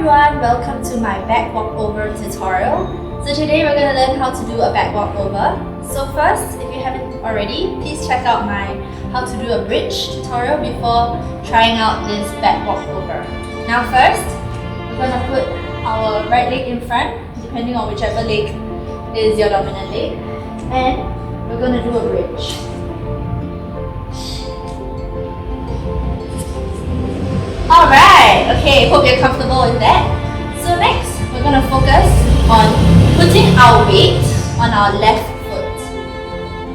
everyone, welcome to my back walkover tutorial. So today we're going to learn how to do a back walkover. So first, if you haven't already, please check out my how to do a bridge tutorial before trying out this back walkover. Now first, we're going to put our right leg in front, depending on whichever leg is your dominant leg, and we're going to do a bridge. Alright, okay, hope you're comfortable with that. So next, we're going to focus on putting our weight on our left foot.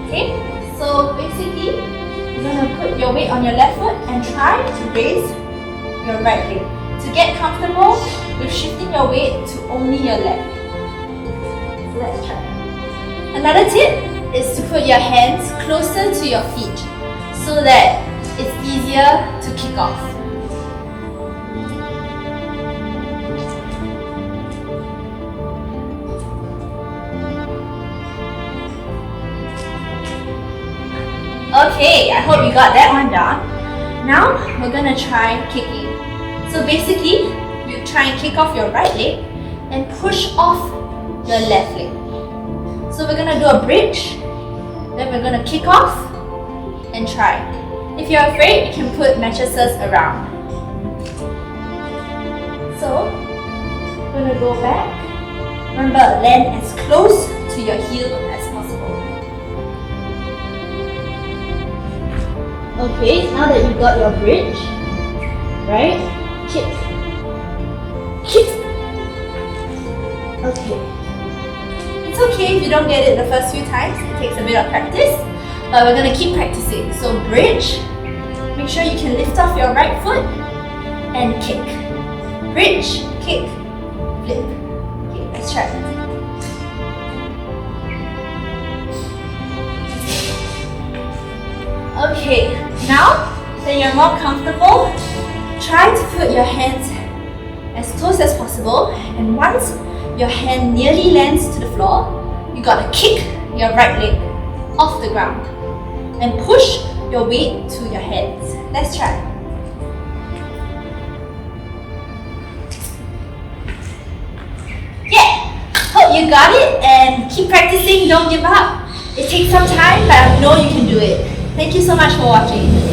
Okay, so basically, you're going to put your weight on your left foot and try to raise your right leg. To get comfortable with shifting your weight to only your left. So let's try. Another tip is to put your hands closer to your feet so that it's easier to kick off. Okay, I hope you got that one down. Now we're gonna try kicking. So basically, you try and kick off your right leg and push off your left leg. So we're gonna do a bridge, then we're gonna kick off and try. If you're afraid, you can put mattresses around. So, we're gonna go back. Remember, land as close to your heel as possible. Okay, now that you've got your bridge, right? Kick. Kick. Okay. It's okay if you don't get it the first few times. It takes a bit of practice, but we're gonna keep practicing. So bridge. Make sure you can lift off your right foot and kick. Bridge, kick, flip. Okay, let's try it. Okay, now that you're more comfortable, try to put your hands as close as possible, and once your hand nearly lands to the floor, you gotta kick your right leg off the ground and push your weight to your hands. Let's try. Yeah! Hope you got it, and keep practicing, don't give up. It takes some time, but I know you can do it. Thank you so much for watching.